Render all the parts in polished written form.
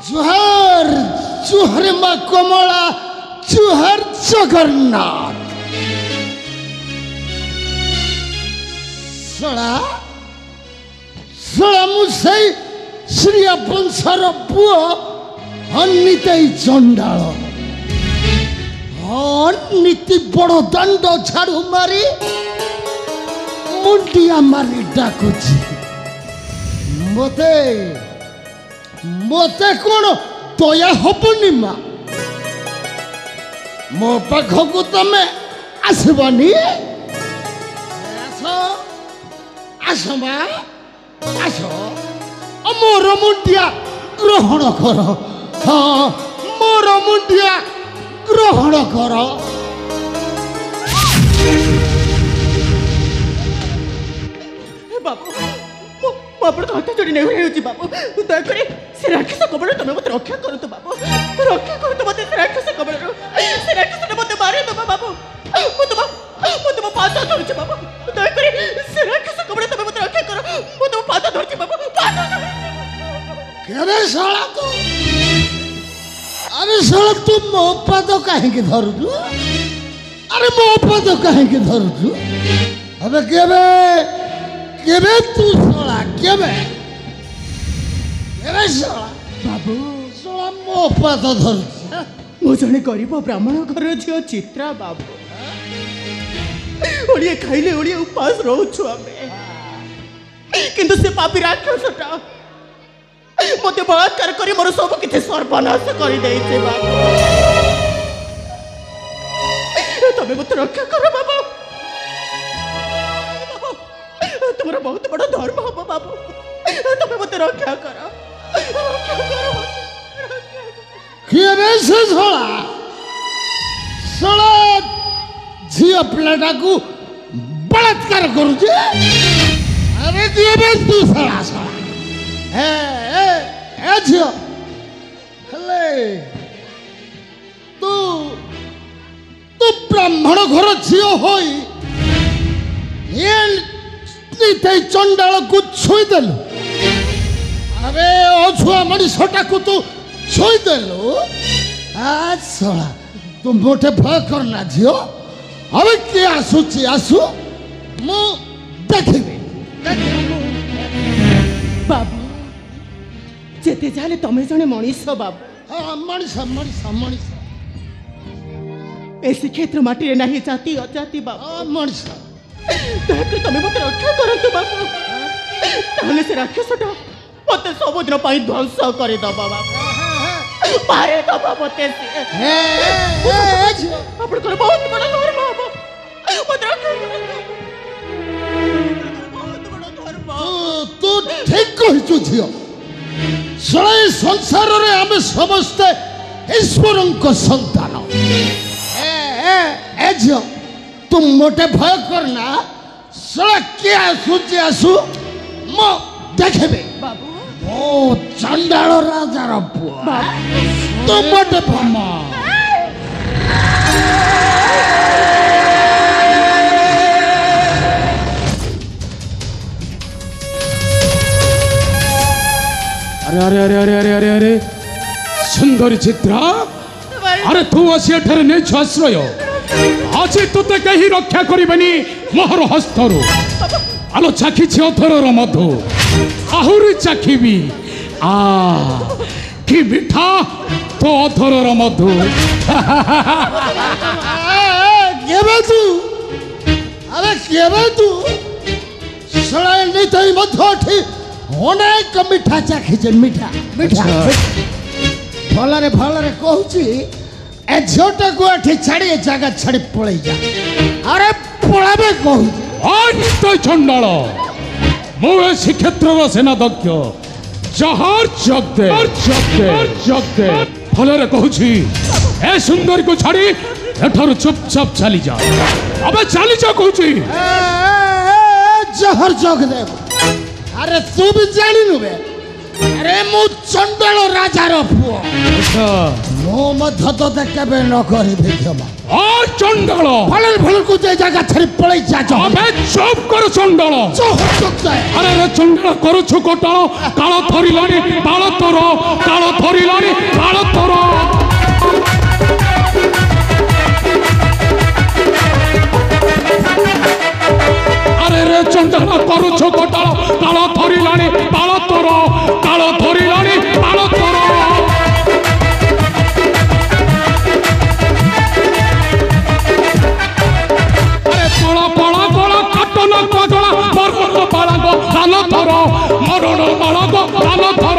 जुहर जुहर माँ कमला जुहर जगन्नाथ सड़ा सड़ा मुझे श्री वंशर पुओ अनितई चंडाल अनिति बड़ दंड झाड़ू मारी मुंडिया मारी डाकुची मते मते कौन दया हबनी मा मो पाखकू तमे आसबनी आस मा आस मोर मुंडिया ग्रहण कर हाँ मोर मुंडिया ग्रहण कर बाबू बाबू तो हाथ जोड़ी नहीं बाबू दयाकोरी से राक्षस कबल तुम मत रक्षा करतु बाबू रक्षा करतु मत से राक्षस कबल से राक्षस मत मारे दो बाबू मो तुम पाद धरुछ बाबू दयाकोरी से राक्षस कबल तुम मत रक्षा करो मो तुम पाद धरुछ बाबू केरे साला तू अरे साला तू मो पाद काहे के धरुछु अरे मो पाद काहे के धरुछु अबे केबे केबे तू साला केबे केबे साला बाबू साला मो पाद धरुछु मो जने गरीब ब्राह्मण घर झियो चित्रा बाबू ओलिए खाइले ओलिए उपास रहउछु आमे किंतु से पापी राक्षसटा मते बलात्कार करी मोर सब किछि सर्वनाश करी देइछे बाबू तमे मते रक्षा करो बाबू तुम्हारा बहुत बड़ा धर्म हो बाबू तमे मते रक्षा करो केबे से साला साला झियो पिलाटा को बलात्कार करूछे अरे केबे तू साला साला ए झियो हेले तू तू ब्राह्मण घर झियो होई ये नितई चंडाल को छुई देलु अरे अछुआ मनीषटा को तू छुई देलु आज साला तू मोटे भय करना झियो अबे के आसुची आसु मु देखिबे बाबू जेते जाले तमे जने मनीष बाबू हाँ मनीष मनीष मनीष ऐसी क्षेत्र माटी रे नाही जाति अजाति बाबू हाँ मनीष दयाकोरी तमे मते रक्षा करतु बाबू ताहले से राक्षसटा मते सब दिन पाई ध्वंस करे दबा बाबू मारे दबा मते से आपण को बहुत बड़ा धर्म बाबू मते रक्षा बहुत बड़ा धर्म तू ठीक कहिछु झियो सळै संसार रे आमे समस्ते ईश्वरंक संतान ए झियो तुम मोटे भय करना सळा के आसुची आसु मो देखबे बाबू ओ चंडाल राजार पुआ तुम मोटे भमा अरे अरे अरे अरे अरे अरे अरे सुंदर चित्रा अरे तू असी एठारे नै आश्रय आज तोते कहीं रक्षा करिबनी मोहर हस्तरु आलो चाखी छी अथरर मधु आहुरी चाखीबी आ कि मिठा तो अथरर मधु केबे तू अरे केबे तू सळाय नै तई मधोठी अनेक मिठा चाखीचे मिठा मिठा भलरे भलरे कहूची ए झोटा को एठी छाड़ी जगह छाड़ी पळै जा अरे पळाबे कहूची अंत चंडाल मु ए श्रीक्षेत्रर सेनाध्यक्ष जहार जगदे जगदे भलरे कहूची ए सुंदर को छाड़ी एठारु चुपचाप चली जा अबे चली जा कहूची जहर जगदेव अरे तू भी जानी नुबे अरे मु चंडाल राजार पुओ मो मध्य तो केबे न करी देखमा आ चंडाल भलर भलर को जे जगह छाड़ी पळै जा अबे चुप कर चंडाल चुप अरे रे चंडाल करू छु कोटाळ काळ थरिलानी ताळ तोर काळ ଧରିଲାଣି କାଳ ତୋର ଆରେ ରେ ଚଣ୍ଡାଳ କରୁଛ ଗୋଟାଳ କାଳ ଧରିଲାଣି କାଳ ତୋର କାଳ ଧରିଲାଣି କାଳ ତୋର মরণ বালক প্রাণ ধর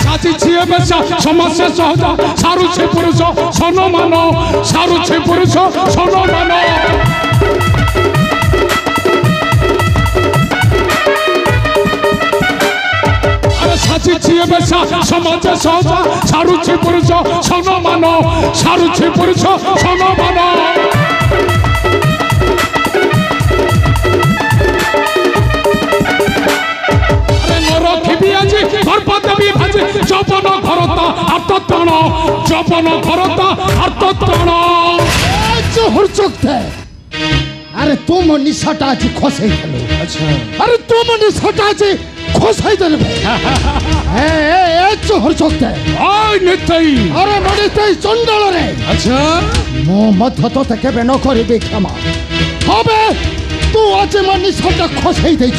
সাজিছি বেশা সমস্যা সহজ সারুছে পুরুষ সনমান সারুছে পুরুষ সনমান সাজিছি বেশা সমাজ সহজ সারুছে পুরুষ সনমান সারুছে পুরুষ সনমান যৌবন ঘরতা আর্তত্রাণ যৌবন ঘরতা আর্তত্রাণ আরে তুম নিশাটা আছে খসাই দেল আরে তুম নিশাটা আছে খসাই দেল চোহর চোখ দেয় নিতাই আরে মনিতাই চন্ডাল রে আচ্ছা মো মধ্য তোতে কেবে ন করিবে ক্ষমা হবে তু আছে মো নিশাটা খসাই দেইছ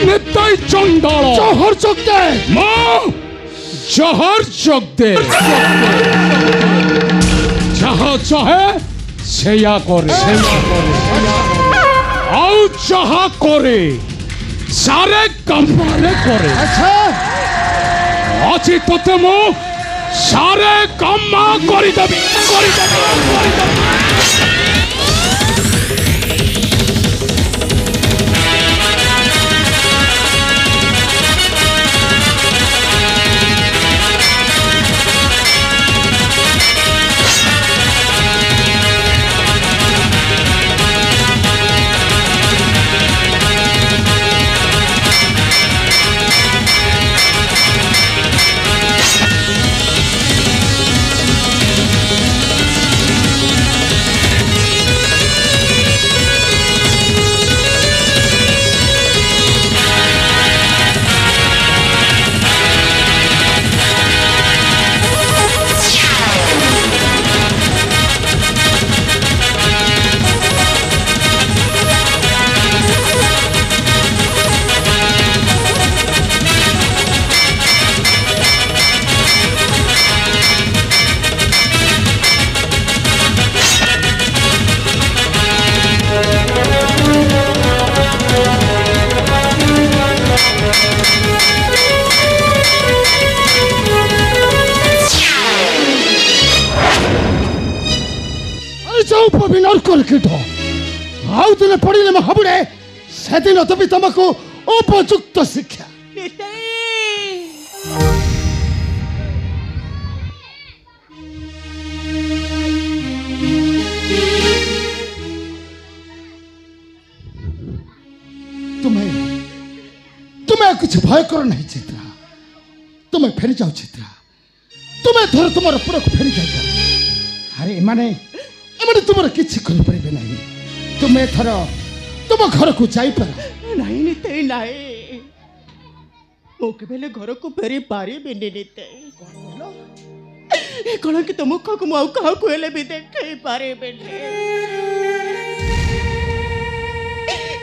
নিতাই চন্ডাল চোহর চোখ দেয় মা জহর চোখ দে যাহা চাহে সেয়া করে আউ যাহা করে সারে কামরে করে আচ্ছা আজি তোতে মু সারে কাম্মা করি দেবি आउ दिने पड़िले हाबुड़े से दिन तभी तुमको उपयुक्त शिक्षा तुम्हें कुछ भय करो नहीं चित्रा तुम्हें फेरी जाओ चित्रा तुम्हें थर तुम पुरा को फेरी जाइए अरे माने तुम किसी करें नहीं तुम्हें थर तुम घर को जापर नहीं नीते नहीं मो केबेले घर को फेरी पारी बिनी नीते कौन कि तुम मुख को मु कहा को हेले भी देखे पारे बेटे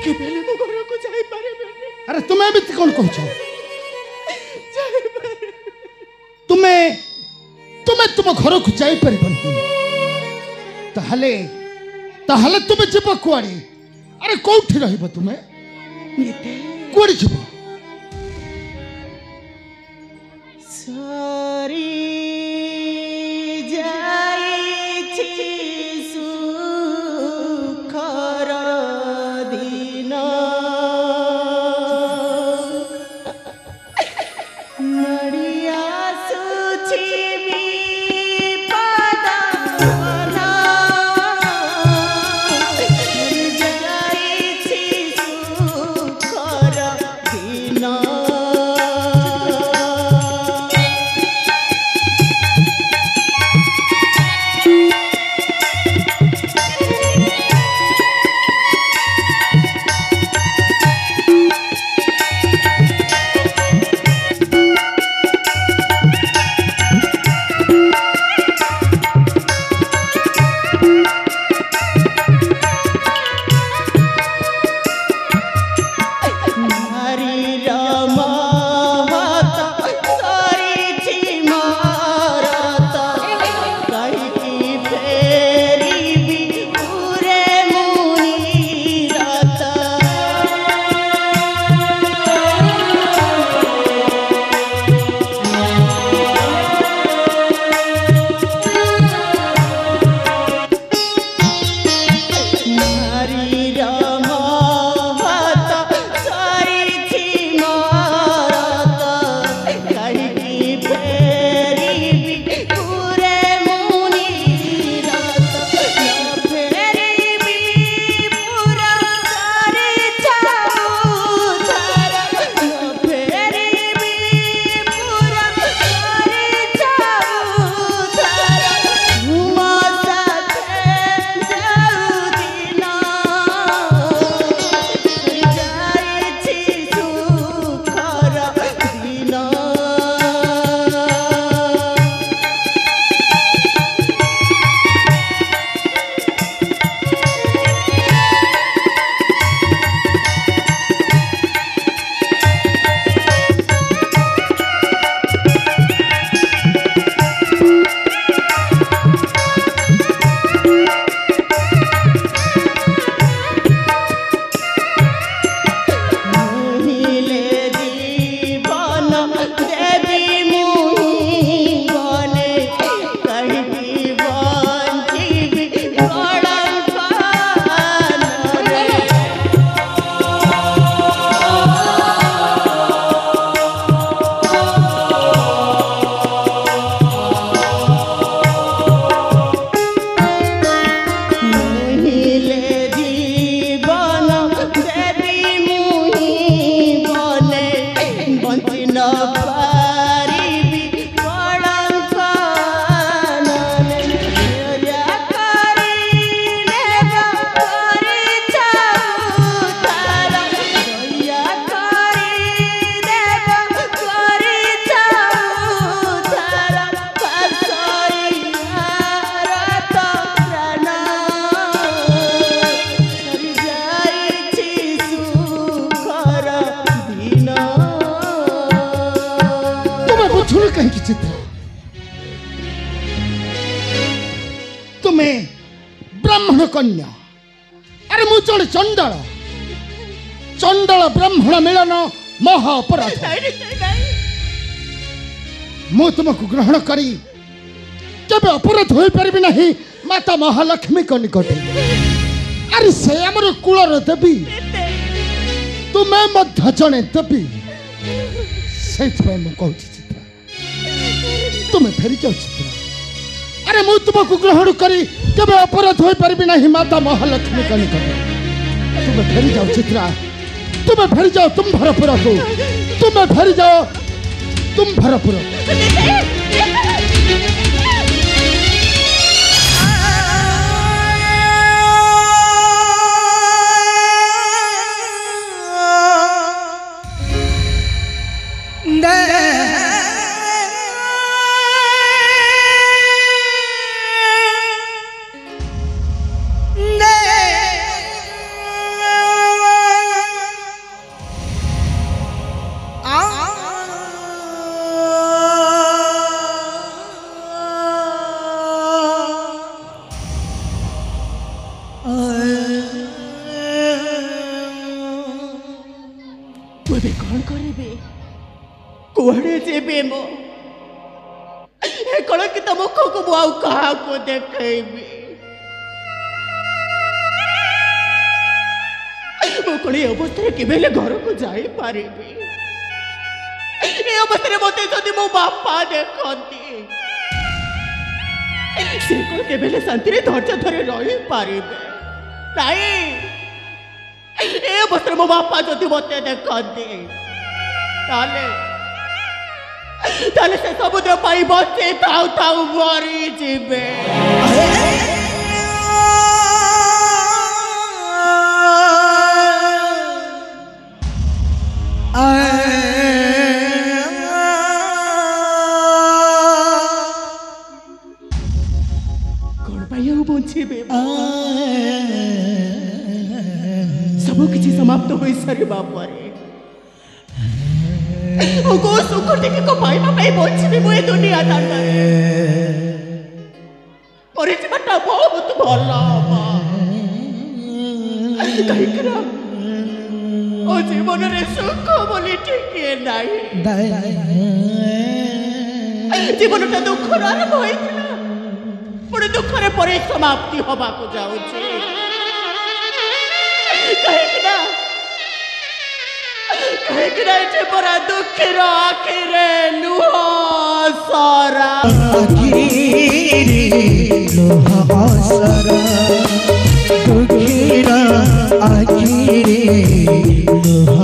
केबेले मो घर को जाई पारे बेटे अरे तुम्हें भी कौन कहू तुम्हें तुम्हें तुम घर को जाई परिबनी ताहले ताहले तुम्हें जीव कुआड़ी अरे कौठी रहिब तुम्हें कुआड़ी जीव सारी जाई सुखर दिन नड़िया सुछि कहीं चित्रा तुम्हें ब्राह्मण कन्या अरे मु जड़े चंडाल चंडाल ब्राह्मण मिलन महा अपराध मु तुमको ग्रहण करी केबे अपराध हो पारि नहीं माता महालक्ष्मी को निकट अरे से आमर कुलर देवी तुम्हें मध्य जड़े देवी से कहूँ चित्रा तुम्हें फेरी जाओ चित्रा अरे मु तुमको ग्रहण करी केबे अपराध हो पारि नहीं माता महालक्ष्मी का निकट तुम्हें फेरी जाओ चित्रा तुम्हें फेरी जाओ तुम भरपुर को तुम्हें फेरी जाओ तुम भरपुर कौन करे कुआड़े जेबे मो कलंकित मुख को मु आउ कहा को देखैबी मो कोनी अवस्था केबेले घर को जाई पारिबी ए अवस्था मते जदि मो बापा देखंती से को केबेले शांति रे धैर्य धरे रही पारिबे नाही ए अवस्था मो बापा जदि मते देखंती ताले से सब दे पाई बचे ताऊ ताऊ मरी जीवे कौन पाई बचीबे सब किसी समाप्त हो सारे बापरे को सुख टिके को पाइबा पाई बचीबे मु ए दुनिया दांडा परिचयटा बहुत भला कहिकरा ओ जीवन रे सुख बोली टिके नाही जीवनटा दुख आरंभ होइथिला पुणी दुख रे परिसमाप्ति होबा को जाउछि कहिकरा एठे परा दुखर आखिरे लुह सारा आखिरे लुह सारा दुखर आखिरे लुह